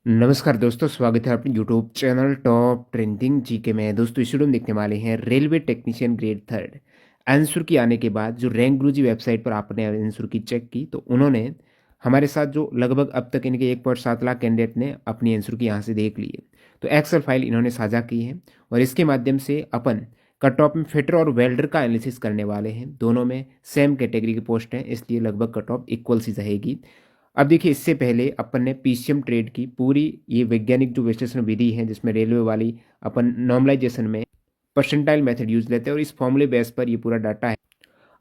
नमस्कार दोस्तों, स्वागत है अपने YouTube channel top trending GK में। दोस्तों इस वीडियो में देखने वाले हैं railway technician grade third answer की आने के बाद जो रैंक गुरुजी वेबसाइट पर आपने आंसर की चेक की तो उन्होंने हमारे साथ जो लगभग अब तक इनके 1.7 लाख कैंडिडेट ने अपनी आंसर की यहाँ से देख ली है। तो एक्सेल फाइल इन्होंने साझा की है और इसके माध्यम से अपन कट ऑफ में फिटर और वेल्डर का एनालिसिस करने वाले हैं। दोनों में सेम कैटेगरी की पोस्ट है, इसलिए लगभग कट ऑफ इक्वल सी रहेगी। अब देखिए, इससे पहले अपन ने पीसीएम ट्रेड की पूरी ये वैज्ञानिक जो विश्लेषण विधि है जिसमें रेलवे वाली अपन नॉर्मलाइजेशन में परसेंटाइल मेथड यूज लेते हैं और इस फॉर्मूले बेस पर ये पूरा डाटा है।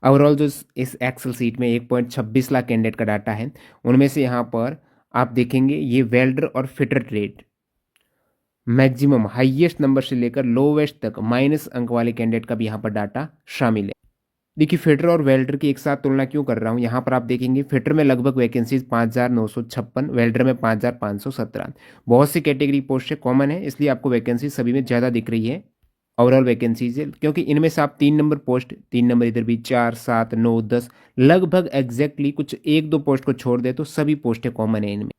ओवरऑल जो इस एक्सेल सीट में 1.26 लाख कैंडिडेट का डाटा है, उनमें से यहाँ पर आप देखेंगे ये वेल्डर और fitter trade maximum highest number से लेकर लोवेस्ट तक माइनस अंक वाले कैंडिडेट का भी यहाँ पर डाटा शामिल है। देखिए, फिटर और वेल्डर की एक साथ तुलना क्यों कर रहा हूँ, यहाँ पर आप देखेंगे फिटर में लगभग वैकेंसीज 5,956, वेल्डर में 5,517। बहुत सी कैटेगरी पोस्ट कॉमन है, इसलिए आपको वैकेंसी सभी में ज़्यादा दिख रही है ओवरऑल वैकेंसीज है, क्योंकि इनमें से आप 3 नंबर पोस्ट, 3 नंबर इधर भी 4, 7, 9, 10 लगभग एग्जैक्टली कुछ 1-2 पोस्ट को छोड़ दे तो सभी पोस्टें कॉमन है इनमें।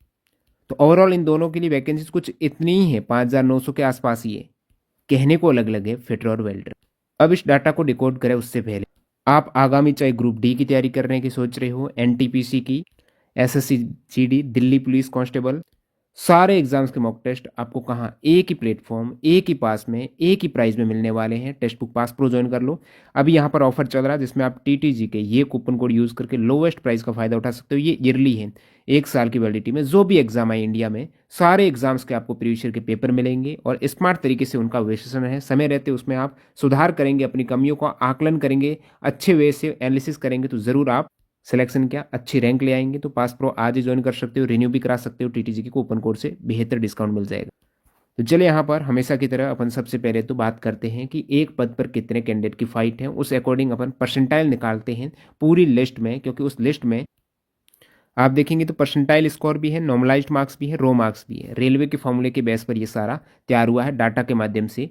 तो ओवरऑल इन दोनों के लिए वैकेंसीज कुछ इतनी ही है, 5,900 के आसपास ही है। कहने को अलग अलग है फिटर और वेल्डर। अब इस डाटा को डिकोड करें उससे पहले आप आगामी चाहे ग्रुप डी की तैयारी करने की सोच रहे हो, एनटीपीसी की, SSC GD, Delhi police constable, सारे एग्जाम्स के मॉक टेस्ट आपको कहाँ एक ही प्लेटफॉर्म, एक ही पास में, एक ही प्राइस में मिलने वाले हैं। Text book pass pro join कर लो। अभी यहाँ पर ऑफर चल रहा है जिसमें आप टीटीजी के ये कूपन कोड यूज़ करके लोवेस्ट प्राइस का फायदा उठा सकते हो। ये ईयरली है, 1 साल की वैलिडिटी में जो भी एग्जाम आए इंडिया में सारे एग्जाम्स के आपको प्रीवियस ईयर के पेपर मिलेंगे और स्मार्ट तरीके से उनका विश्लेषण है। समय रहते उसमें आप सुधार करेंगे, अपनी कमियों का आकलन करेंगे, अच्छे वे से एनालिसिस करेंगे तो ज़रूर आप सिलेक्शन क्या अच्छी रैंक ले आएंगे। तो पास प्रो आज ही ज्वाइन कर सकते हो, रिन्यू भी करा सकते हो, टीटीजी के कूपन कोड से बेहतर डिस्काउंट मिल जाएगा। तो चलिए यहाँ पर हमेशा की तरह अपन सबसे पहले तो बात करते हैं कि एक पद पर कितने कैंडिडेट की फाइट है, उस अकॉर्डिंग अपन परसेंटाइल निकालते हैं पूरी लिस्ट में, क्योंकि उस लिस्ट में आप देखेंगे तो परसेंटाइल स्कोर भी है, नॉर्मलाइज्ड मार्क्स भी है, रो मार्क्स भी है। रेलवे के फॉर्मूले के बेस पर ये सारा तैयार हुआ है डाटा के माध्यम से।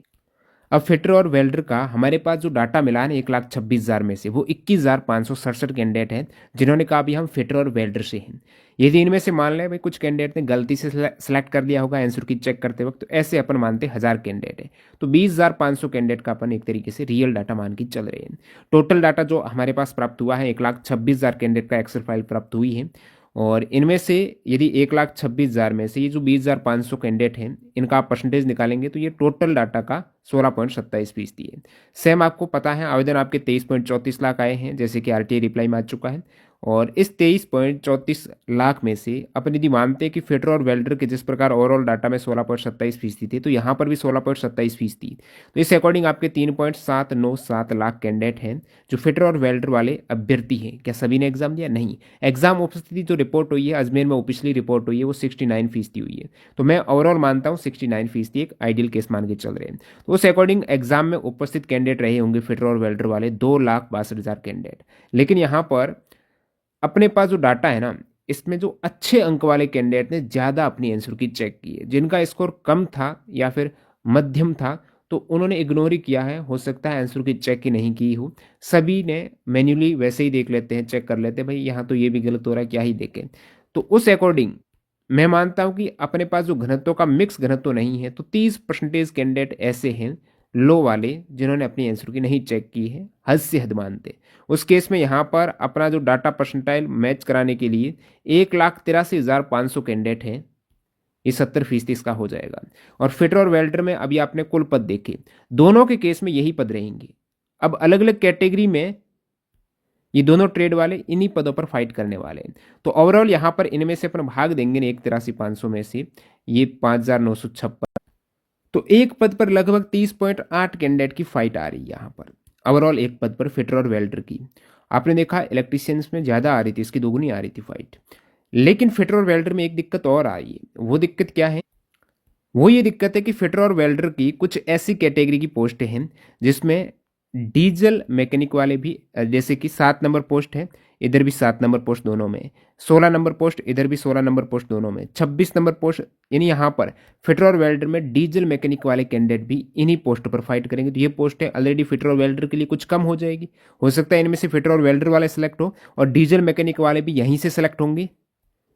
अब फिटर और वेल्डर का हमारे पास जो डाटा मिला है 1,26,000 में से वो 21,567 कैंडिडेट हैं जिन्होंने कहा भी हम फिटर और वेल्डर से हैं। यदि इनमें से मान लें भाई कुछ कैंडिडेट ने गलती से सेलेक्ट कर लिया होगा आंसर की चेक करते वक्त, तो ऐसे अपन मानते 1,000 कैंडिडेट है, तो 20,500 कैंडिडेट का अपन एक तरीके से रियल डाटा मान के चल रहे हैं। टोटल डाटा जो हमारे पास प्राप्त हुआ है 1,26,000 कैंडिडेट का एक्सेल फाइल प्राप्त हुई है और इनमें से यदि 1,26,000 में से ये जो 20,500 कैंडिडेट हैं इनका आप परसेंटेज निकालेंगे तो ये टोटल डाटा का 16.27% है। सेम आपको पता है आवेदन आपके 23.34 लाख आए हैं, जैसे कि आरटीआई रिप्लाई में आ चुका है। और इस 23.34 लाख में से अपन यदि मानते हैं कि फिटर और वेल्डर के जिस प्रकार ओवरऑल डाटा में 16.27% थी तो यहाँ पर भी 16.27%। तो इस अकॉर्डिंग आपके 3.797 लाख कैंडिडेट हैं जो फिटर और वेल्डर वाले अभ्यर्थी हैं। क्या सभी ने एग्जाम दिया? नहीं। एग्जाम उपस्थिति जो रिपोर्ट हुई है अजमेर में, वो पिछली रिपोर्ट हुई है वो 69% हुई है। तो मैं ओवरऑल मानता हूँ 69% एक आइडियल केस मान के चल रहे हैं। तो उस अकॉर्डिंग एग्जाम में उपस्थित कैंडिडेट रहे होंगे फिटर और वेल्डर वाले 2,62,000 कैंडिडेट। लेकिन यहाँ पर अपने पास जो डाटा है ना, इसमें जो अच्छे अंक वाले कैंडिडेट ने ज़्यादा अपनी आंसर की चेक की है। जिनका स्कोर कम था या फिर मध्यम था तो उन्होंने इग्नोर ही किया है, हो सकता है आंसर की चेक ही नहीं की हो। सभी ने मैन्युअली वैसे ही देख लेते हैं, चेक कर लेते हैं, भाई यहाँ तो ये भी गलत हो रहा है, क्या ही देखें। तो उस अकॉर्डिंग मैं मानता हूँ कि अपने पास जो घनत्व का मिक्स घनत्व नहीं है तो 30% कैंडिडेट ऐसे हैं लो वाले जिन्होंने अपनी आंसर की नहीं चेक की है, हद से हद मानते। उस केस में यहाँ पर अपना जो डाटा परसेंटाइल मैच कराने के लिए 1,83,500 कैंडिडेट हैं, ये 70% इसका हो जाएगा। और फिटर और वेल्डर में अभी आपने कुल पद देखे, दोनों के केस में यही पद रहेंगे। अब अलग अलग कैटेगरी में ये दोनों ट्रेड वाले इन्हीं पदों पर फाइट करने वाले हैं। तो ओवरऑल यहाँ पर इनमें से अपन भाग देंगे 1,83,500 में से ये 5,956, तो एक पद पर लगभग 30.8 कैंडिडेट की फाइट आ रही है यहाँ पर। ओवरऑल एक पद पर फिटर और वेल्डर की आपने देखा इलेक्ट्रीशियंस में ज़्यादा आ रही थी, इसकी दोगुनी आ रही थी फाइट। लेकिन फिटर और वेल्डर में एक दिक्कत और आ रही है। वो दिक्कत क्या है? वो ये दिक्कत है कि फिटर और वेल्डर की कुछ ऐसी कैटेगरी की पोस्टें हैं जिसमें डीजल मैकेनिक वाले भी, जैसे कि 7 नंबर पोस्ट है, इधर भी 7 नंबर पोस्ट दोनों में, 16 नंबर पोस्ट इधर भी 16 नंबर पोस्ट दोनों में, 26 नंबर पोस्ट, यानी यहाँ पर फिटर और वेल्डर में डीजल मैकेनिक वाले कैंडिडेट भी इन्हीं पोस्ट पर फाइट करेंगे। तो ये पोस्ट है ऑलरेडी फिटर और वेल्डर के लिए कुछ कम हो जाएगी। हो सकता है इनमें से फिटर और वेल्डर वाले सेलेक्ट हो और डीजल मैकेनिक वाले भी यहीं से सेलेक्ट होंगे,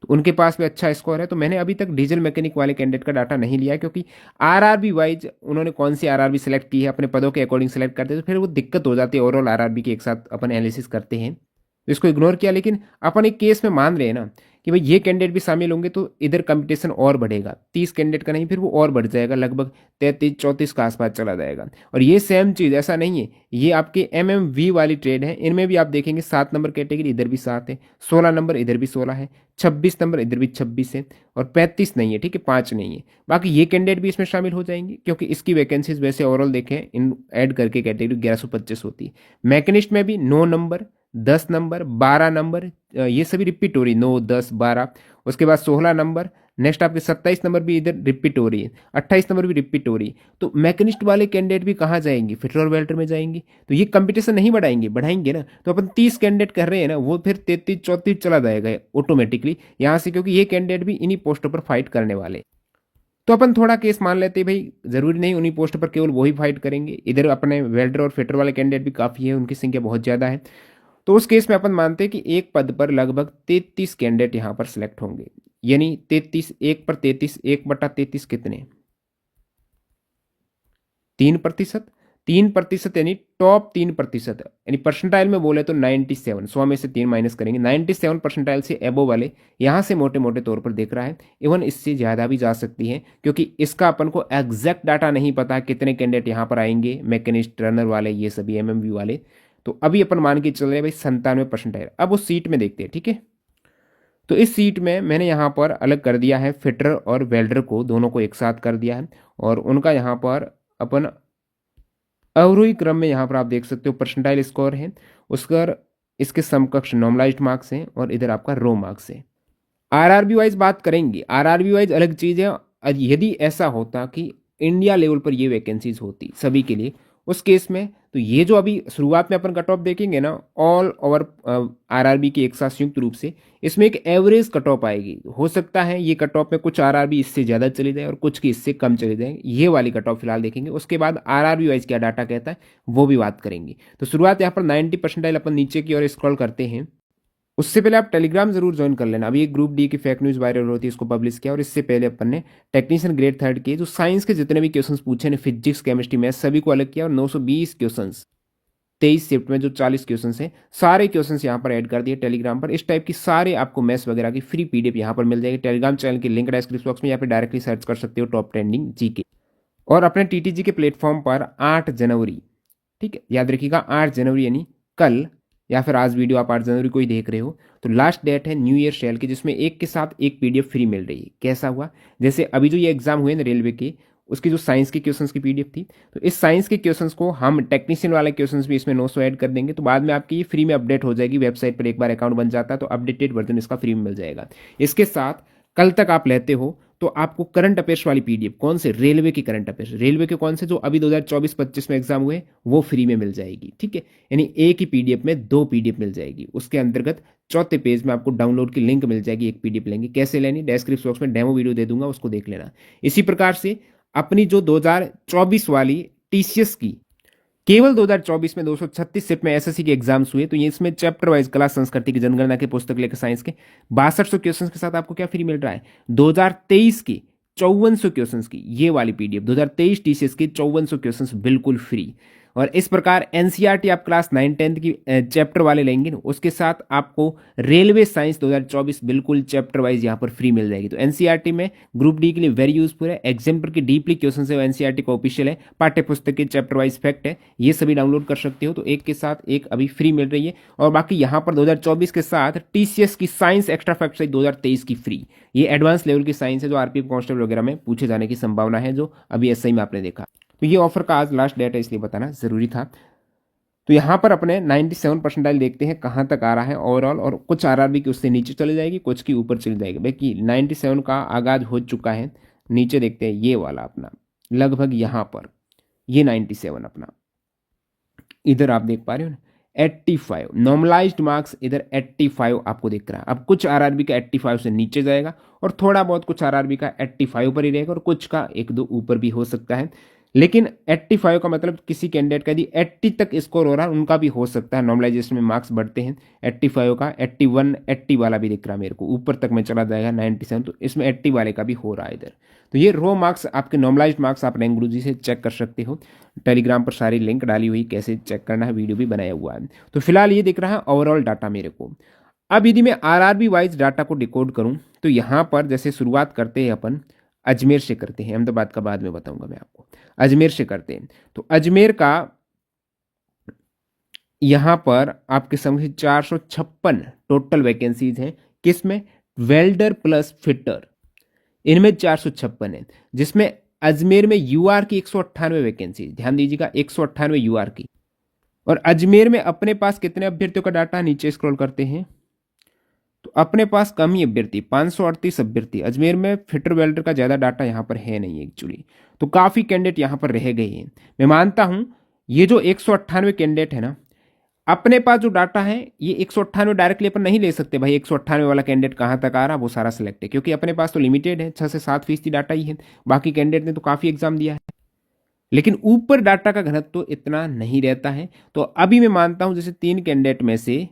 तो उनके पास भी अच्छा स्कोर है। तो मैंने अभी तक डीजल मैकेनिक वाले कैंडिडेट का डाटा नहीं लिया है, क्योंकि आरआरबी वाइज उन्होंने कौन सी आरआरबी सेलेक्ट की है अपने पदों के अकॉर्डिंग सेलेक्ट करते हैं, तो फिर वो दिक्कत हो जाती है। ओवरऑल आरआरबी की एक साथ अपन एनालिसिस करते हैं, तो इसको इग्नोर किया। लेकिन अपन एक केस में मान रहे हैं ना कि भाई ये कैंडिडेट भी शामिल होंगे, तो इधर कंपटीशन और बढ़ेगा। 30 कैंडिडेट का नहीं, फिर वो और बढ़ जाएगा, लगभग 33-34 का आसपास चला जाएगा। और ये सेम चीज़ ऐसा नहीं है, ये आपके MMV वाली ट्रेड है, इनमें भी आप देखेंगे 7 नंबर कैटेगरी इधर भी 7 है, 16 नंबर इधर भी 16 है, 26 नंबर इधर भी 26 है, और 35 नहीं है, ठीक है, 5 नहीं है। बाकी ये कैंडिडेट भी इसमें शामिल हो जाएंगे, क्योंकि इसकी वैकेंसीज वैसे ओवरऑल देखें इन ऐड करके कैटेगरी 1125 होती है। मैकेनिस्ट में भी 9 नंबर, 10 नंबर, 12 नंबर, ये सभी रिपीट हो रही, 9, 10, 12। उसके बाद 16 नंबर, नेक्स्ट आपके 27 नंबर भी इधर रिपीट हो रही है, 28 नंबर भी रिपीट हो रही है। तो मैकेनिस्ट वाले कैंडिडेट भी कहाँ जाएंगे, फिटर और वेल्डर में जाएंगे। तो ये कंपटीशन नहीं बढ़ाएंगे, बढ़ाएंगे ना। तो अपन 30 कैंडिडेट कर रहे हैं ना, वो फिर 33-34 चला जाएगा ऑटोमेटिकली यहाँ से, क्योंकि ये कैंडिडेट भी इन्हीं पोस्टों पर फाइट करने वाले। तो अपन थोड़ा केस मान लेते हैं भाई, जरूरी नहीं उन्हीं पोस्ट पर केवल वही फाइट करेंगे, इधर अपने वेल्डर और फिटर वाले कैंडिडेट भी काफ़ी है, उनकी संख्या बहुत ज़्यादा है। तो उस केस में अपन मानते हैं कि एक पद पर लगभग 33 कैंडिडेट यहाँ पर सिलेक्ट होंगे। यानी 33, 1/33, 1/33 कितने, 3%। 3% यानी टॉप 3%, यानी परसेंटाइल में बोले तो 97, 100 में से 3 माइनस करेंगे, 97 परसेंटाइल से एबो वाले यहाँ से मोटे मोटे तौर पर देख रहा है। इवन इससे ज़्यादा भी जा सकती है, क्योंकि इसका अपन को एग्जैक्ट डाटा नहीं पता कितने कैंडिडेट यहाँ पर आएंगे, मैकेनिस्ट, रनर वाले, ये सभी MMV वाले। तो अभी अपन मान के चल रहे हैं भाई 97 परसेंटाइल। अब उस सीट में देखते हैं, ठीक है। तो इस सीट में मैंने यहाँ पर अलग कर दिया है फिटर और वेल्डर को, दोनों को एक साथ कर दिया है, और उनका यहाँ पर अपन अवरोही क्रम में यहाँ पर आप देख सकते हो परसेंटाइल स्कोर है उसका, इसके समकक्ष नॉर्मलाइज्ड मार्क्स हैं, और इधर आपका रो मार्क्स है। आरआरबी वाइज बात करेंगे, आरआरबी वाइज अलग चीज़ है। यदि ऐसा होता कि इंडिया लेवल पर ये वैकेंसीज होती सभी के लिए, उस केस में तो ये जो अभी शुरुआत में अपन कट ऑफ देखेंगे ना, ऑल ओवर आरआरबी की एक साथ संयुक्त रूप से, इसमें एक एवरेज कट ऑफ आएगी। हो सकता है ये कट ऑफ में कुछ आरआरबी इससे ज़्यादा चली जाए और कुछ की इससे कम चली जाए, ये वाली कट ऑफ फिलहाल देखेंगे। उसके बाद आरआरबी वाइज क्या डाटा कहता है वो भी बात करेंगे। तो शुरुआत यहाँ पर 90 परसेंटाइल अपन नीचे की ओर स्क्रॉल करते हैं। उससे पहले आप टेलीग्राम जरूर ज्वाइन कर लेना। अभी एक ग्रुप डी की फेक न्यूज़ वायरल होती है, इसको पब्लिश किया, और इससे पहले अपन ने टेक्नीशियन ग्रेड 3 के जो साइंस के जितने भी क्वेश्चंस पूछे ने, फिजिक्स, केमिस्ट्री, मैथ, सभी को अलग किया, और 920 क्वेश्चंस 23 शिफ्ट में जो 40 क्वेश्चन हैं, सारे क्वेश्चंस यहाँ पर ऐड कर दिए टेलीग्राम पर। इस टाइप की सारे आपको मैथ्स वगैरह की फ्री PDF यहाँ पर मिल जाएगी। टेलीग्राम चैनल की लिंक डिस्क्रिप्शन बॉक्स में, यहाँ पर डायरेक्टली सर्च कर सकते हो टॉप ट्रेंडिंग GK। और अपने TTG के प्लेटफॉर्म पर 8 जनवरी, ठीक है, याद रखिएगा 8 जनवरी यानी कल, या फिर आज वीडियो आप 8 जनवरी को ही देख रहे हो, तो लास्ट डेट है न्यू ईयर सेल की, जिसमें एक के साथ एक PDF फ्री मिल रही है। कैसा हुआ, जैसे अभी जो ये एग्जाम हुए ना रेलवे के, उसकी जो साइंस के क्वेश्चंस की PDF थी, तो इस साइंस के क्वेश्चंस को हम टेक्नीशियन वाले क्वेश्चंस भी इसमें 900 ऐड कर देंगे। तो बाद में आपकी ये फ्री में अपडेट हो जाएगी वेबसाइट पर, एक बार अकाउंट बन जाता है तो अपडेटेड वर्जन इसका फ्री में मिल जाएगा। इसके साथ कल तक आप लेते हो तो आपको करंट अफेयर्स वाली PDF, कौन से, रेलवे की करंट अफेयर्स, रेलवे के कौन से जो अभी 2024-25 में एग्जाम हुए, वो फ्री में मिल जाएगी, ठीक है। यानी एक ही PDF में 2 PDF मिल जाएगी। उसके अंतर्गत चौथे पेज में आपको डाउनलोड की लिंक मिल जाएगी, एक PDF लेंगे। कैसे लेनी, डिस्क्रिप्शन बॉक्स में डेमो वीडियो दे दूंगा, उसको देख लेना। इसी प्रकार से अपनी जो 2024 वाली TCS की, केवल 2024 में 236 शिफ्ट में SSC के एग्जाम्स हुए, तो ये इसमें चैप्टर वाइज कला संस्कृति की जनगणना के पुस्तक लेकर साइंस के 6200 क्वेश्चंस के साथ आपको क्या फ्री मिल रहा है, 2023 की 5400 क्वेश्चंस की ये वाली PDF, 2023 TCS की 5400 क्वेश्चंस बिल्कुल फ्री। और इस प्रकार NCERT आप क्लास 9-10 की चैप्टर वाले लेंगे ना, उसके साथ आपको रेलवे साइंस 2024 बिल्कुल चैप्टर वाइज यहाँ पर फ्री मिल जाएगी। तो NCERT में ग्रुप डी के लिए वेरी यूजफुल है, एग्जाम पर की डीपली क्वेश्चन है, NCERT का ऑफिशियल है, पाठ्य पुस्तक के चैप्टर वाइज फैक्ट है, ये सभी डाउनलोड कर सकते हो। तो एक के साथ एक अभी फ्री मिल रही है। और बाकी यहाँ पर 2024 के साथ TCS की साइंस एक्स्ट्रा फैक्ट 2023 की फ्री, ये एडवांस लेवल की साइंस है जो RPF कांस्टेबल वगैरह में पूछे जाने की संभावना है, जो अभी SI में आपने देखा। तो ये ऑफर का आज लास्ट डेट है, इसलिए बताना जरूरी था। तो यहाँ पर अपने 97 परसेंटाइल देखते हैं कहाँ तक आ रहा है ओवरऑल, और कुछ आरआरबी की उससे नीचे चली जाएगी, कुछ की ऊपर चली जाएगी। बाकी 97 का आगाज हो चुका है। नीचे देखते हैं ये वाला अपना लगभग यहाँ पर ये 97 अपना, इधर आप देख पा रहे हो ना 85 नॉर्मलाइज्ड मार्क्स, इधर 85 आपको दिख रहा है। अब कुछ आरआरबी का 85 से नीचे जाएगा, और थोड़ा बहुत कुछ आरआरबी का 85 पर ही रहेगा, और कुछ का 1-2 ऊपर भी हो सकता है। लेकिन 85 का मतलब किसी कैंडिडेट का यदि 80 तक स्कोर हो रहा है उनका भी हो सकता है, नॉर्मलाइजेशन में मार्क्स बढ़ते हैं। 85 का 81 80 वाला भी दिख रहा है मेरे को, ऊपर तक में चला जाएगा 97, तो इसमें 80 वाले का भी हो रहा है इधर। तो ये रो मार्क्स आपके नॉर्मलाइज्ड मार्क्स आप रैंक गुरुजी से चेक कर सकते हो। टेलीग्राम पर सारी लिंक डाली हुई, कैसे चेक करना है वीडियो भी बनाया हुआ है। तो फिलहाल ये दिख रहा है ओवरऑल डाटा मेरे को। अब यदि मैं आरआरबी वाइज डाटा को डिकोड करूं तो यहाँ पर जैसे शुरुआत करते हैं अपन अजमेर से करते हैं, अहमदाबाद का बाद में बताऊंगा मैं आपको। अजमेर से करते हैं तो अजमेर का यहाँ पर आपके समझ 456 टोटल वैकेंसीज हैं। किसमें? वेल्डर प्लस फिटर, इनमें 456 है, जिसमें अजमेर में यूआर की 198 वैकेंसी, ध्यान दीजिएगा 198 यूआर की। और अजमेर में अपने पास कितने अभ्यर्थियों का डाटा, नीचे स्क्रॉल करते हैं तो अपने पास कम ही अभ्यर्थी, 538 अभ्यर्थी। अजमेर में फिटर वेल्डर का ज़्यादा डाटा यहाँ पर है नहीं एक्चुअली, तो काफ़ी कैंडिडेट यहाँ पर रह गए हैं। मैं मानता हूँ ये जो 198 कैंडिडेट है ना, अपने पास जो डाटा है ये 198 डायरेक्टली अपन नहीं ले सकते भाई, 198 वाला कैंडिडेट कहाँ तक आ रहा वो सारा सिलेक्ट है, क्योंकि अपने पास तो लिमिटेड है, 6 से 7% डाटा ही है। बाकी कैंडिडेट ने तो काफ़ी एग्जाम दिया है, लेकिन ऊपर डाटा का घनत्व तो इतना नहीं रहता है। तो अभी मैं मानता हूं जैसे 3 कैंडिडेट में से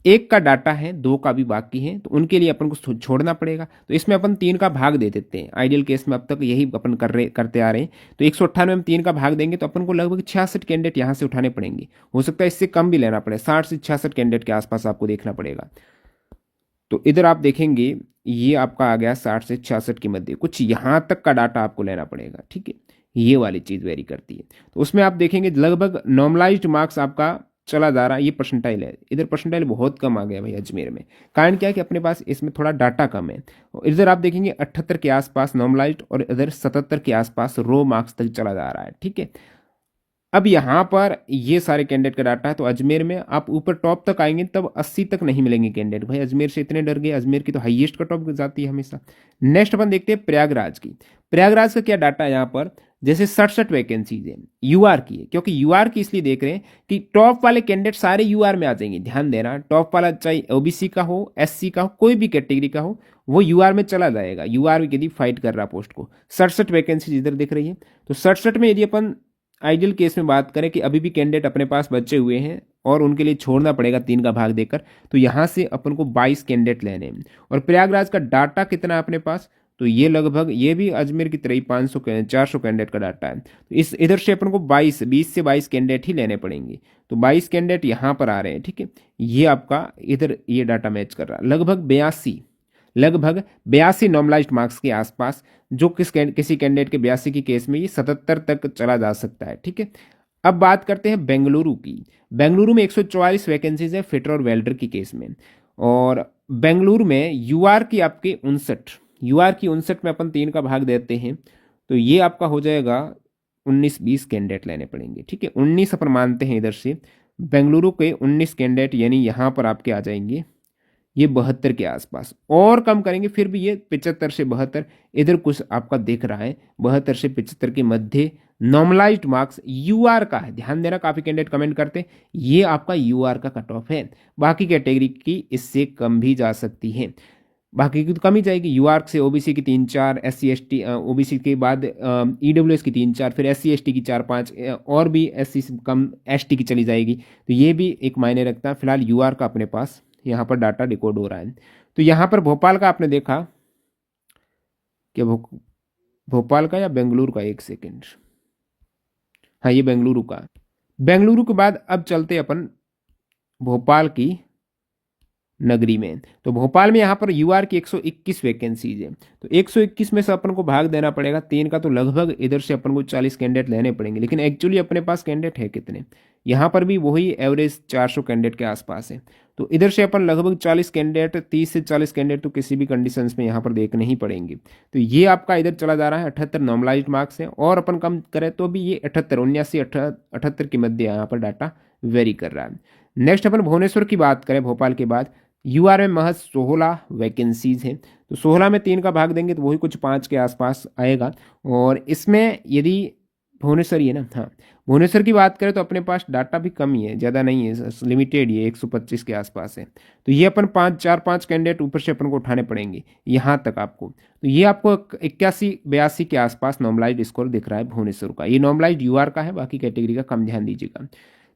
एक का डाटा है, 2 का भी बाकी है, तो उनके लिए अपन को छोड़ना पड़ेगा। तो इसमें अपन 3 का भाग दे देते हैं। आइडियल केस में अब तक यही अपन करते आ रहे हैं। तो 198 में 3 का भाग देंगे तो अपन को लगभग 66 कैंडिडेट यहाँ से उठाने पड़ेंगे। हो सकता है इससे कम भी लेना पड़े, 60 से 66 कैंडिडेट के आसपास आपको देखना पड़ेगा। तो इधर आप देखेंगे ये आपका आ गया 60 से 66 के मध्य, कुछ यहाँ तक का डाटा आपको लेना पड़ेगा, ठीक है। ये वाली चीज़ वेरी करती है। तो उसमें आप देखेंगे लगभग नॉर्मलाइज्ड मार्क्स आपका चला जा रहा है, ये परसेंटाइल है। इधर परसेंटाइल बहुत कम आ गया भाई अजमेर में। कारण क्या है कि अपने पास इसमें थोड़ा डाटा कम है। इधर आप देखेंगे 78 के आसपास नॉर्मलाइज्ड और इधर 77 के आसपास रो मार्क्स तक चला जा रहा है, ठीक है। अब यहाँ पर ये सारे कैंडिडेट का डाटा है, तो अजमेर में आप ऊपर टॉप तक आएंगे तब 80 तक नहीं मिलेंगे कैंडिडेट। भाई अजमेर से इतने डर गए, अजमेर की तो हाईएस्ट कट ऑफ जाती है हमेशा। नेक्स्ट अपन देखते हैं प्रयागराज की। प्रयागराज का क्या डाटा है यहाँ पर, जैसे 67 वैकेंसीज है, यूआर की है। क्योंकि यूआर की इसलिए देख रहे हैं कि टॉप वाले कैंडिडेट सारे यूआर में आ जाएंगे। ध्यान देना, टॉप वाला चाहे ओबीसी का हो, एससी का हो, कोई भी कैटेगरी का हो, वो यूआर में चला जाएगा। यूआर यदि फाइट कर रहा पोस्ट को, 67 वैकेंसीज इधर दिख रही है। तो 67 में यदि अपन आइडियल केस में बात करें कि अभी भी कैंडिडेट अपने पास बचे हुए हैं और उनके लिए छोड़ना पड़ेगा 3 का भाग देकर, तो यहाँ से अपन को 22 कैंडिडेट लेने हैं। और प्रयागराज का डाटा कितना है अपने पास, तो ये लगभग ये भी अजमेर की तरह 400 कैंडिडेट का डाटा है। तो इस इधर से अपन को 20 से 22 कैंडिडेट ही लेने पड़ेंगे। तो 22 कैंडिडेट यहाँ पर आ रहे हैं, ठीक है। ये आपका इधर ये डाटा मैच कर रहा है, लगभग 82 नॉर्मलाइज्ड मार्क्स के आसपास, जो किसी कैंडिडेट के 82 की केस में ये 77 तक चला जा सकता है, ठीक है। अब बात करते हैं बेंगलुरु की। बेंगलुरु में 144 वैकेंसीज है फिटर और वेल्डर की केस में। और बेंगलुरु में यूआर की आपके 59 में अपन 3 का भाग देते हैं तो ये आपका हो जाएगा 19-20 कैंडिडेट लेने पड़ेंगे, ठीक है। 19 अपन मानते हैं इधर से, बेंगलुरु के 19 कैंडिडेट यानी यहाँ पर आपके आ जाएंगे ये 72 के आसपास। और कम करेंगे फिर भी ये 75 से 72 इधर कुछ आपका दिख रहा है। 72 से 75 के मध्य नॉर्मलाइज्ड मार्क्स यूआर का है। ध्यान देना, काफी कैंडिडेट कमेंट करते हैं, ये आपका यूआर का कट ऑफ है। बाकी कैटेगरी की इससे कम भी जा सकती है, बाकी की तो कम ही जाएगी। यूआर से ओबीसी की 3-4, एससी एसटी, ओबीसी के बाद ईडब्ल्यूएस की 3-4, फिर एससी एसटी की 4-5, और भी एससी से कम एसटी की चली जाएगी। तो ये भी एक मायने रखता है। फिलहाल यूआर का अपने पास यहाँ पर डाटा डिकोड हो रहा है। तो यहाँ पर भोपाल का आपने देखा क्या, भोपाल का या बेंगलुरु का, एक सेकेंड, हाँ ये बेंगलुरु का। बेंगलुरु के बाद अब चलते अपन भोपाल की नगरी में। तो भोपाल में यहाँ पर यूआर की 121 वैकेंसीज है। तो 121 में से अपन को भाग देना पड़ेगा 3 का, तो लगभग इधर से अपन को 40 कैंडिडेट लेने पड़ेंगे। लेकिन एक्चुअली अपने पास कैंडिडेट है कितने, यहाँ पर भी वही एवरेज 400 कैंडिडेट के आसपास है। तो इधर से अपन लगभग 40 कैंडिडेट, 30 से 40 कैंडिडेट तो किसी भी कंडीशंस में यहाँ पर देखने ही पड़ेंगे। तो ये आपका इधर चला जा रहा है। 78 नॉर्मलाइज्ड मार्क्स है, और अपन कम करें तो भी ये 78 के मध्य यहाँ पर डाटा वेरी कर रहा है। नेक्स्ट अपन भुवनेश्वर की बात करें, भोपाल के बाद यूआर में महज 16 वैकेंसीज हैं। तो 16 में 3 का भाग देंगे तो वही कुछ 5 के आसपास आएगा। और इसमें यदि भुवनेश्वर ही है ना, हाँ। भुवनेश्वर की बात करें तो अपने पास डाटा भी कम ही है, ज़्यादा नहीं है, लिमिटेड ही है, 125 के आसपास है। तो ये अपन 4-5 कैंडिडेट ऊपर से अपन को उठाने पड़ेंगे यहाँ तक आपको। तो ये आपको 81-82 के आसपास नॉर्मलाइज्ड स्कोर दिख रहा है भुवनेश्वर का। ये नॉर्मलाइज्ड यूआर का है, बाकी कैटेगरी का कम ध्यान दीजिएगा।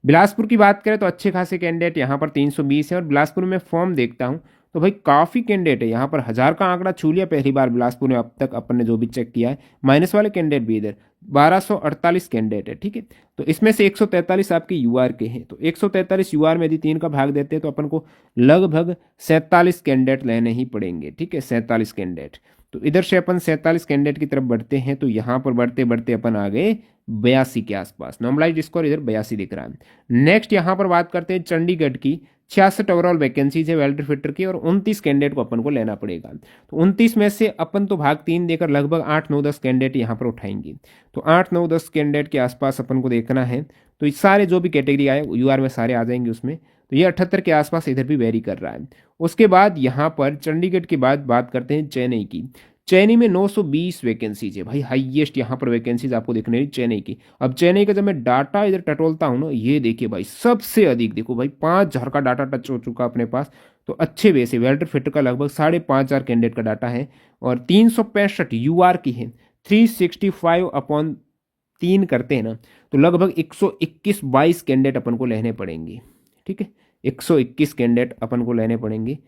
बिलासपुर की बात करें तो अच्छे खासे कैंडिडेट यहाँ पर 320 है, और बिलासपुर में फॉर्म देखता हूँ तो भाई काफ़ी कैंडिडेट है यहाँ पर, 1000 का आंकड़ा छू लिया पहली बार बिलासपुर में अब तक अपन ने जो भी चेक किया है। माइनस वाले कैंडिडेट भी इधर 1248 कैंडिडेट है, ठीक है। तो इसमें से 143 आपके यूआर के हैं, तो 143 यूआर में यदि 3 का भाग देते हैं तो अपन को लगभग 47 कैंडिडेट लेने ही पड़ेंगे, ठीक है, 47 कैंडिडेट। तो इधर से अपन 47 कैंडिडेट की तरफ बढ़ते हैं, तो यहाँ पर बढ़ते बढ़ते अपन आ गए 82 के आसपास। नॉर्मलाइज्ड स्कोर इधर 82 दिख रहा है। नेक्स्ट यहाँ पर बात करते हैं चंडीगढ़ की। 66 ओवरऑल वैकेंसीज है वेल्डर फिटर की, और 29 कैंडिडेट को अपन को लेना पड़ेगा। तो 29 में से अपन तो भाग 3 देकर लगभग 8-9-10 कैंडिडेट यहाँ पर उठाएंगे। तो 8-9-10 कैंडिडेट के आसपास अपन को देखना है। तो इस सारे जो भी कैटेगरी आए यूआर में सारे आ जाएंगे उसमें। तो ये 78 के आसपास इधर भी वेरी कर रहा है। उसके बाद यहाँ पर चंडीगढ़ के बाद बात करते हैं चेन्नई की। चेन्नई में 920 वैकेंसीज है भाई, हाईएस्ट यहाँ पर वैकेंसीज आपको दिखने रही चेन्नई की। अब चेन्नई का जब मैं डाटा इधर टटोलता हूँ ना, ये देखिए भाई सबसे अधिक, देखो भाई 5000 का डाटा टच हो चुका अपने पास। तो अच्छे वे से वेल्डर फिटर का लगभग 5500 कैंडिडेट का डाटा है, और 365 यूआर की है। 365/3 करते हैं ना, तो लगभग 121-22 कैंडिडेट अपन को लेने पड़ेंगे, ठीक है। 121 कैंडिडेट अपन को लेने पड़ेंगे।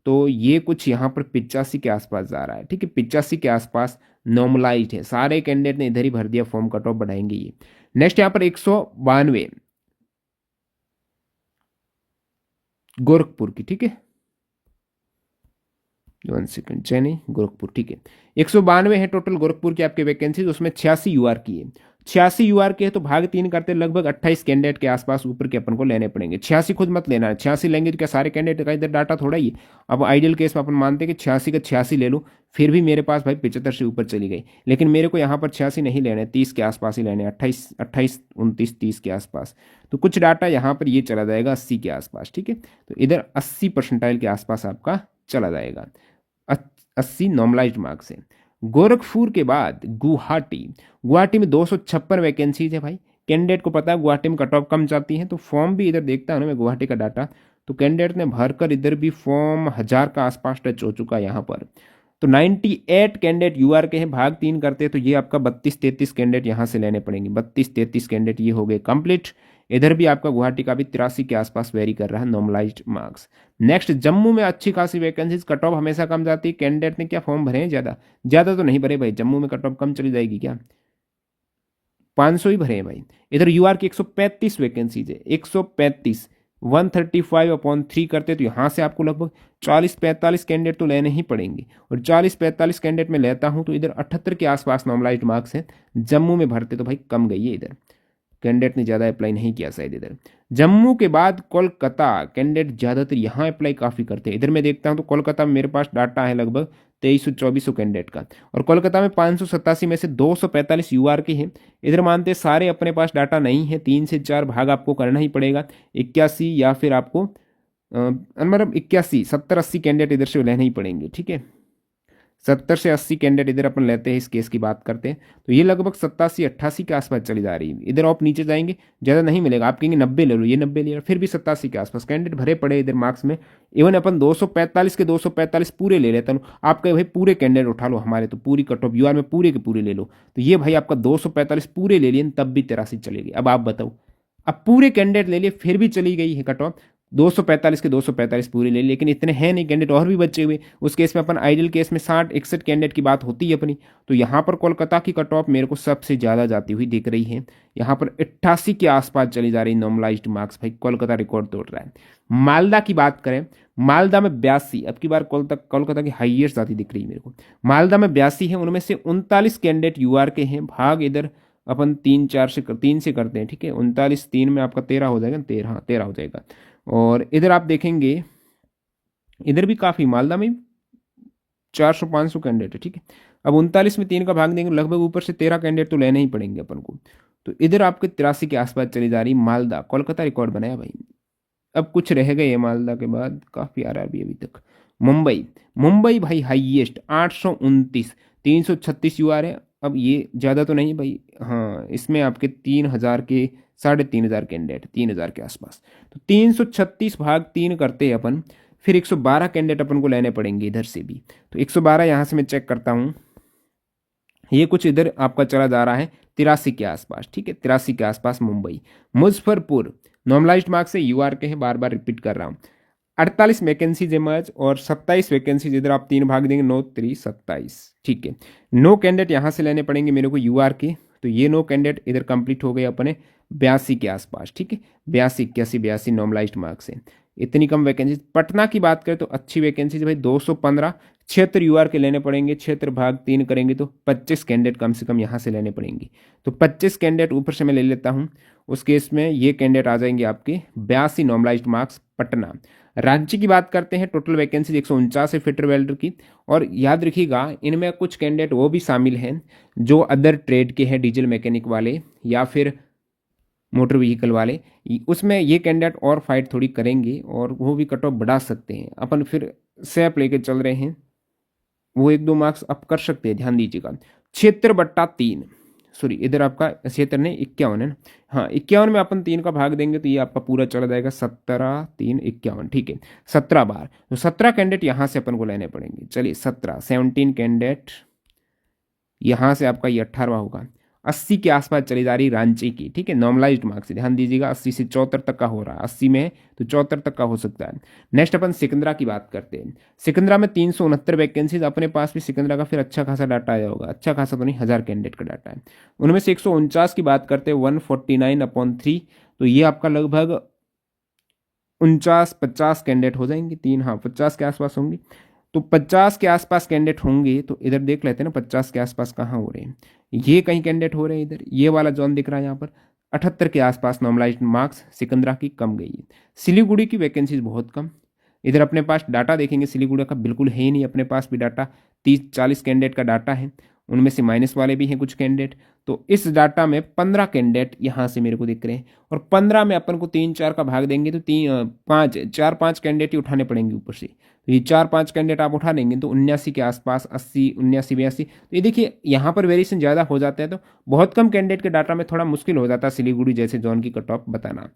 तो ये कुछ यहाँ पर 85 के आसपास जा रहा है, ठीक है। 85 के आसपास नॉर्मलाइज्ड है, सारे कैंडिडेट ने इधर ही भर दिया फॉर्म, कट ऑफ बढ़ाएंगे ये। नेक्स्ट यहाँ पर 192 गोरखपुर की, ठीक है, 1 सेकंड, चेन्नई गोरखपुर, ठीक है। 192 है टोटल गोरखपुर की आपके वैकेंसी, उसमें 86 यूआर की है। 86 यूआर के है तो भाग 3 करते लगभग 28 कैंडिडेट के आसपास ऊपर के अपन को लेने पड़ेंगे। 86 खुद मत लेना है, 86 लेंगे तो क्या सारे कैंडिडेट का इधर डाटा थोड़ा ही है। अब आइडियल केस में अपन मानते हैं कि 86 का 86 ले लो, फिर भी मेरे पास भाई 75 से ऊपर चली गई, लेकिन मेरे को यहाँ पर 86 नहीं लेने, 30 के आसपास ही लेने, 28-29-29-30 के आसपास। तो कुछ डाटा यहाँ पर ये चला जाएगा 80 के आसपास, ठीक है। तो इधर 80% के आसपास आपका चला जाएगा, 80 नॉर्मलाइज्ड मार्क्स है। गोरखपुर के बाद गुवाहाटी में 256 वैकेंसीज है भाई। कैंडिडेट को पता है गुवाहाटी में कट ऑफ कम जाती है, तो फॉर्म भी इधर देखता हूँ ना मैं गुवाहाटी का डाटा, तो कैंडिडेट ने भरकर इधर भी फॉर्म 1000 का आसपास टच हो चुका है यहाँ पर। तो 98 कैंडिडेट यूआर के हैं, भाग 3 करते हैं तो ये आपका 32-33 कैंडिडेट यहाँ से लेने पड़ेंगे। 32-33 कैंडिडेट ये हो गए कंप्लीट। इधर भी आपका गुवाहाटी का भी 83 के आसपास वेरी कर रहा है नॉर्मलाइज्ड मार्क्स। नेक्स्ट जम्मू में अच्छी खासी वैकेंसीज, कट ऑफ हमेशा कम जाती है। कैंडिडेट ने क्या फॉर्म भरे हैं, ज़्यादा तो नहीं भरे भाई, जम्मू में कट ऑफ कम चली जाएगी क्या, 500 ही भरे हैं भाई। इधर यूआर की 135 वैकेंसीज है, 135 135/3 करते तो यहाँ से आपको लगभग 40-45 कैंडिडेट तो लेने ही पड़ेंगे, और 40-45 कैंडिडेट में लेता हूँ तो इधर 78 के आसपास नॉर्मलाइज्ड मार्क्स है। जम्मू में भरते तो भाई कम गई है, इधर कैंडिडेट ने ज़्यादा अप्लाई नहीं किया शायद इधर। जम्मू के बाद कोलकाता, कैंडिडेट ज़्यादातर यहाँ अप्लाई काफ़ी करते हैं। इधर मैं देखता हूँ तो कोलकाता में मेरे पास डाटा है लगभग 2300-2400 कैंडिडेट का, और कोलकाता में 587 में से 245 यूआर के हैं। इधर मानते सारे अपने पास डाटा नहीं है, 3 से 4 भाग आपको करना ही पड़ेगा, 81 या फिर आपको मतलब 81 70-80 कैंडिडेट इधर से लेने ही पड़ेंगे, ठीक है। 70 से 80 कैंडिडेट इधर अपन लेते हैं, इस केस की बात करते हैं तो ये लगभग 87-88 के आसपास चली जा रही है। इधर आप नीचे जाएंगे ज़्यादा नहीं मिलेगा, आप कहेंगे 90 ले लो, ये 90 ले लो, फिर भी 87 के आसपास कैंडिडेट भरे पड़े इधर मार्क्स में। इवन अपन 245 के 245 पूरे ले लेता हूँ, आप कहे भाई पूरे कैंडिडेट उठा लो हमारे, तो पूरी कट ऑफ यूआर में पूरे के पूरे ले लो, तो ये भाई आपका 245 पूरे ले लिए तब भी 83 चलेगी। अब आप बताओ, अब पूरे कैंडिडेट ले लिए फिर भी चली गई है कट ऑफ, 245 के 245 पूरे ले, लेकिन इतने हैं नहीं कैंडिडेट, और भी बचे हुए। उस केस में अपन आइडियल केस में 60-61 कैंडिडेट की बात होती है अपनी। तो यहाँ पर कोलकाता की कट ऑफ मेरे को सबसे ज़्यादा जाती हुई दिख रही है, यहाँ पर 88 के आसपास चली जा रही नॉर्मलाइज्ड मार्क्स। भाई कोलकाता रिकॉर्ड तोड़ रहा है। मालदा की बात करें, मालदा में 82, अब की बार कोलकाता की हाईएस्ट जाती दिख रही है मेरे को। मालदा में 82 है, उनमें से 39 कैंडिडेट यूआर के हैं, भाग इधर अपन 3 से करते हैं, ठीक है। 39 3 में आपका 13 हो जाएगा, 13 हो जाएगा। और इधर आप देखेंगे इधर भी काफ़ी, मालदा में 400-500 कैंडिडेट है, ठीक है। अब 39 में 3 का भाग देंगे, लगभग ऊपर से 13 कैंडिडेट तो लेने ही पड़ेंगे अपन को। तो इधर आपके 83 के आसपास चली जा रही मालदा। कोलकाता रिकॉर्ड बनाया भाई, अब कुछ रह गए मालदा के बाद, काफ़ी आ रहा है अभी तक। मुंबई भाई हाईएस्ट 829, 336 यूआर है, अब ये ज़्यादा तो नहीं भाई, हाँ इसमें आपके 3,000 के 3,500 कैंडिडेट, 3,000 के आसपास। तो 336 भाग 3 करते हैं अपन, फिर 112 कैंडिडेट अपन को लेने पड़ेंगे इधर से भी। तो 112 यहाँ से मैं चेक करता हूँ, ये कुछ इधर आपका चला जा रहा है 83 के आसपास, ठीक है 83 के आसपास। मुंबई, मुजफ्फरपुर नॉर्मलाइज्ड मार्क्स से यूआर के हैं, बार बार रिपीट कर रहा हूँ। 48 वैकेंसीज इमर्ज और 27 वैकेंसीज, इधर आप 3 भाग देंगे, 9 3 27, ठीक है। 9 कैंडिडेट यहाँ से लेने पड़ेंगे मेरे को यूआर के, तो ये 9 कैंडिडेट इधर कंप्लीट हो गए अपने 82 के आसपास, ठीक है 82 81 82 नॉर्मलाइज्ड मार्क्स से। इतनी कम वैकेंसी। पटना की बात करें तो अच्छी वैकेंसी भाई 215, 76 यूआर के लेने पड़ेंगे, 76 भाग 3 करेंगे तो 25 कैंडिडेट कम से कम यहाँ से लेने पड़ेंगे। तो 25 कैंडिडेट ऊपर से मैं ले लेता हूँ, उस केस में ये कैंडिडेट आ जाएंगे आपके 82 नॉर्मलाइज्ड मार्क्स पटना। रांची की बात करते हैं, टोटल वैकेंसी 149 है फिटर वेल्डर की। और याद रखिएगा इनमें कुछ कैंडिडेट वो भी शामिल हैं जो अदर ट्रेड के हैं, डीजल मैकेनिक वाले या फिर मोटर व्हीकल वाले, उसमें ये कैंडिडेट और फाइट थोड़ी करेंगे और वो भी कट ऑफ बढ़ा सकते हैं। अपन फिर सैप लेके चल रहे हैं, वो 1-2 मार्क्स अप कर सकते हैं, ध्यान दीजिएगा। 76/3, सॉरी इधर आपका 76 नहीं 51 है ना, हाँ 51 में अपन 3 का भाग देंगे तो ये आपका पूरा चला जाएगा 17 3 51, ठीक है 17 बार। तो 17 कैंडिडेट यहाँ से अपन को लेने पड़ेंगे। चलिए 17 कैंडिडेट यहाँ से आपका ये 18वां होगा। 80 के आसपास चली जा रही रांची की, ठीक है नॉर्मलाइज्ड मार्क्स से, ध्यान दीजिएगा 80 से 74 तक का हो रहा है, 80 में है तो 74 तक का हो सकता है। नेक्स्ट अपन सिकंदरा की बात करते हैं। सिकंदरा में 369 वैकेंसीज, अपने पास भी सिकंदरा का फिर अच्छा खासा डाटा आया होगा, अच्छा खासा तो नहीं 1000 कैंडिडेट का डाटा है। उनमें से 149 की बात करते हैं 149/3, तो ये आपका लगभग 49-50 कैंडिडेट हो जाएंगे, 3 हाँ 50 के आसपास होंगे। तो 50 के आसपास कैंडिडेट होंगे, तो इधर देख लेते हैं ना 50 के आसपास कहाँ हो रहे हैं, ये कहीं कैंडिडेट हो रहे हैं, इधर ये वाला जोन दिख रहा है यहाँ पर। 78 के आसपास नॉर्मलाइज्ड मार्क्स सिकंदरा की कम गई है। सिलीगुड़ी की वैकेंसीज बहुत कम, इधर अपने पास डाटा देखेंगे सिलीगुड़ी का बिल्कुल है ही नहीं, अपने पास भी डाटा 30-40 कैंडिडेट का डाटा है, उनमें से माइनस वाले भी हैं कुछ कैंडिडेट। तो इस डाटा में 15 कैंडिडेट यहाँ से मेरे को दिख रहे हैं, और 15 में अपन को 3-4 का भाग देंगे तो 4-5 कैंडिडेट ही उठाने पड़ेंगे ऊपर से। तो ये 4-5 कैंडिडेट आप उठा लेंगे तो 79 के आसपास, 80 79 82। तो ये देखिए यहाँ पर वेरिएशन ज़्यादा हो जाता है, तो बहुत कम कैंडिडेट के डाटा में थोड़ा मुश्किल हो जाता है सिलीगुड़ी जैसे जोन की कट ऑफ बताना।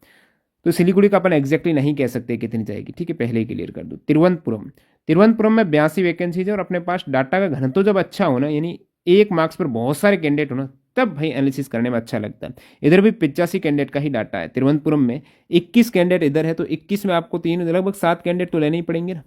तो सिलीगुड़ी का अपन एग्जैक्टली नहीं कह सकते कितनी जाएगी, ठीक है पहले ही क्लियर कर दो। तिरुवनंतपुरम में 82 वैकेंसीज है, और अपने पास डाटा का घनत्व जब अच्छा होना, यानी 1 मार्क्स पर बहुत सारे कैंडिडेट होना, तब भाई एनालिसिस करने में अच्छा लगता है। इधर भी 85 कैंडिडेट का ही डाटा है। तिरुवनंतपुरम में 21 कैंडिडेट इधर है, तो 21 में आपको लगभग 7 कैंडिडेट तो लेने ही पड़ेंगे ना।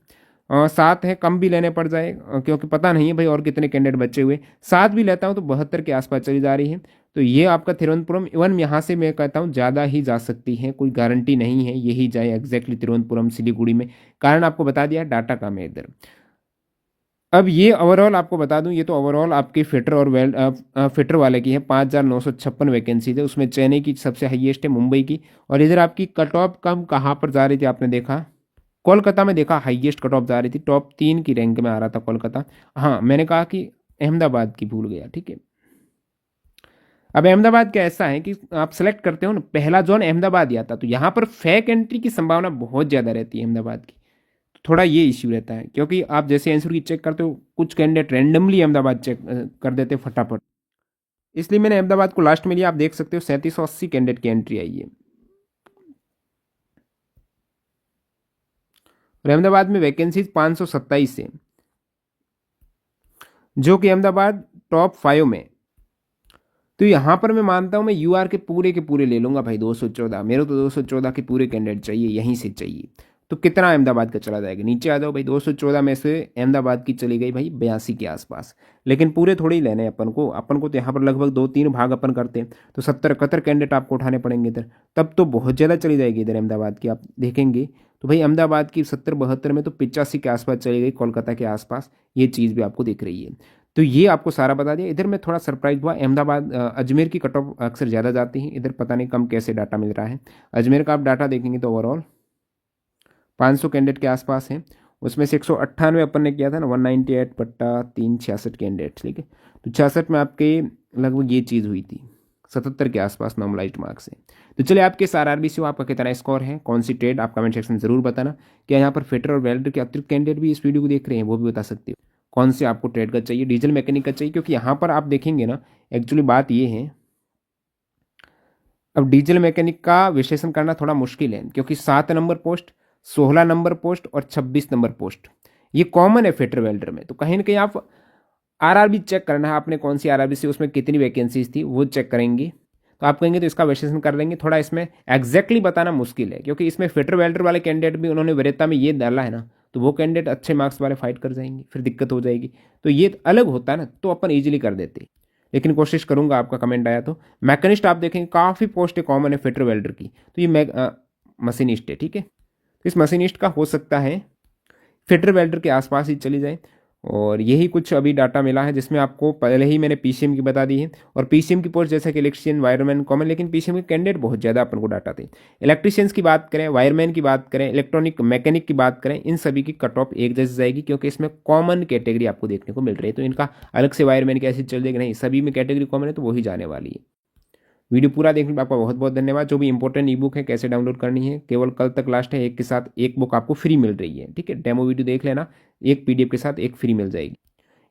7 है, कम भी लेने पड़ जाए क्योंकि पता नहीं है भाई और कितने कैंडिडेट बचे हुए। 7 भी लेता हूँ तो 72 के आसपास चली जा रही है। तो ये आपका तिरुवनंतपुरम, इवन यहाँ से मैं कहता हूँ ज़्यादा ही जा सकती है, कोई गारंटी नहीं है यही जाए एग्जैक्टली तिरुवनंतपुरम सिलीगुड़ी में, कारण आपको बता दिया डाटा कम है इधर। अब ये ओवरऑल आपको बता दूं, ये तो ओवरऑल आपके फिटर और फिटर वाले की है। 5,956 वैकेंसीज है, उसमें चेन्नई की सबसे हाईएस्ट है, मुंबई की। और इधर आपकी कट ऑफ कम कहाँ पर जा रही थी आपने देखा, कोलकाता में देखा हाईएस्ट कट ऑफ जा रही थी, टॉप 3 की रैंक में आ रहा था कोलकाता। हाँ मैंने कहा कि अहमदाबाद की भूल गया, ठीक है। अब अहमदाबाद का ऐसा है कि आप सेलेक्ट करते हो ना, पहला जोन अहमदाबाद ही आता, तो यहाँ पर फेक एंट्री की संभावना बहुत ज़्यादा रहती है अहमदाबाद की। थोड़ा ये इश्यू रहता है, क्योंकि आप जैसे आंसर की चेक करते हो कुछ कैंडिडेट रैंडमली अहमदाबाद चेक कर देते फटाफट, इसलिए मैंने अहमदाबाद को लास्ट में लिया। आप देख सकते हो 3780 कैंडिडेट की एंट्री आई है, और अहमदाबाद में वैकेंसीज 527 है, जो कि अहमदाबाद टॉप 5 में। तो यहाँ पर मैं मानता हूँ मैं यूआर के पूरे ले लूंगा भाई 214, मेरे तो 214 के पूरे कैंडिडेट चाहिए, यहीं से चाहिए। तो कितना अहमदाबाद का चला जाएगा, नीचे आ जाओ भाई। 214 में से अहमदाबाद की चली गई भाई 82 के आसपास, लेकिन पूरे थोड़े ही लेने हैं अपन को तो यहाँ पर लगभग 2-3 भाग अपन करते हैं, तो 70-71 कैंडिडेट आपको उठाने पड़ेंगे इधर, तब तो बहुत ज़्यादा चली जाएगी इधर अहमदाबाद की। आप देखेंगे तो भाई अहमदाबाद की 70-72 में तो 85 के आसपास चली गई, कोलकाता के आसपास, ये चीज़ भी आपको दिख रही है। तो ये आपको सारा बता दिया। इधर में थोड़ा सरप्राइज हुआ, अहमदाबाद अजमेर की कट ऑफ अक्सर ज़्यादा जाती है, इधर पता नहीं कम कैसे डाटा मिल रहा है। अजमेर का आप डाटा देखेंगे तो ओवरऑल 500 कैंडिडेट के आसपास है, उसमें से 198 अपन ने किया था ना, 198/3 कैंडिडेट, ठीक है। तो 66 में आपके लगभग ये चीज़ हुई थी, 77 के आसपास नॉर्मलाइज्ड मार्क्स है। तो चलिए आपके आरआरबी से आपका कितना स्कोर है, कौन सी ट्रेड, आप कमेंट सेक्शन में जरूर बताना। क्या यहाँ पर फिटर और वेल्डर के अतिरिक्त कैंडिडेट भी इस वीडियो को देख रहे हैं, वो भी बता सकते हो। कौन से आपको ट्रेड का चाहिए, डीजल मैकेनिक का चाहिए, क्योंकि यहाँ पर आप देखेंगे ना, एक्चुअली बात ये है, अब डीजल मैकेनिक का विश्लेषण करना थोड़ा मुश्किल है, क्योंकि 7 नंबर पोस्ट, 16 नंबर पोस्ट और 26 नंबर पोस्ट ये कॉमन है फिटर वेल्डर में। तो कहीं ना कहीं आप आरआरबी चेक करना है आपने, कौन सी आरआरबी से उसमें कितनी वैकेंसीज थी वो चेक करेंगे, तो आप कहेंगे तो इसका विश्लेषण कर लेंगे। थोड़ा इसमें एग्जैक्टली बताना मुश्किल है, क्योंकि इसमें फिटर वेल्डर वाले कैंडिडेट भी उन्होंने वरीयता में ये डाला है ना, तो वो कैंडिडेट अच्छे मार्क्स वाले फाइट कर जाएंगे, फिर दिक्कत हो जाएगी। तो ये अलग होता है ना, तो अपन ईजिली कर देते। लेकिन कोशिश करूंगा आपका कमेंट आया तो। मैकेनिस्ट आप देखेंगे काफ़ी पोस्ट कॉमन है फिटर वेल्डर की, तो ये मशीनिस्ट है, ठीक है। तो इस मशीनिस्ट का हो सकता है फिटर वेल्डर के आसपास ही चली जाए। और यही कुछ अभी डाटा मिला है, जिसमें आपको पहले ही मैंने पीसीएम की बता दी है। और पीसीएम की पोस्ट जैसे कि इलेक्ट्रिशियन, वायरमैन कॉमन, लेकिन पीसीएम के कैंडिडेट बहुत ज़्यादा अपन को डाटा थे। इलेक्ट्रिशियंस की बात करें, वायरमैन की बात करें, इलेक्ट्रॉनिक मैकेनिक की बात करें, इन सभी की कट ऑफ एक जैसी जाएगी, क्योंकि इसमें कॉमन कैटेगरी आपको देखने को मिल रही है। तो इनका अलग से वायरमैन की ऐसी चल जाएगी नहीं, सभी में कैटेगरी कॉमन है, तो वही जाने वाली है। वीडियो पूरा देखने के लिए आपका बहुत बहुत धन्यवाद। जो भी इंपॉर्टेंट ई बुक है कैसे डाउनलोड करनी है, केवल कल तक लास्ट है, एक के साथ एक बुक आपको फ्री मिल रही है, ठीक है। डेमो वीडियो देख लेना, एक पीडीएफ के साथ एक फ्री मिल जाएगी।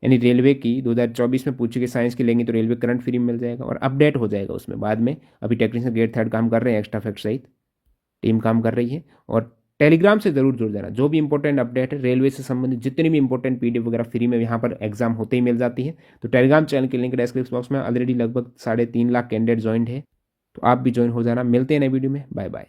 यानी रेलवे की 2024 में पूछी गई साइंस की लेंगे तो रेलवे करंट फ्री में मिल जाएगा, और अपडेट हो जाएगा उसमें बाद में। अभी टेक्नीशियन ग्रेड 3 काम कर रहे हैं, एक्स्ट्रा फैक्ट सहित टीम काम कर रही है। और टेलीग्राम से जरूर जुड़ जाना, जो भी इंपॉर्टेंट अपडेट है रेलवे से संबंधित, जितनी भी इंपॉर्टेंट पीडीएफ वगैरह फ्री में यहाँ पर एग्जाम होते ही मिल जाती है। तो टेलीग्राम चैनल की लिंक डिस्क्रिप्शन बॉक्स में, ऑलरेडी लगभग 3.5 लाख कैंडिडेट ज्वाइंट है, तो आप भी ज्वाइन हो जाना। मिलते हैं नए वीडियो में, बाय बाय।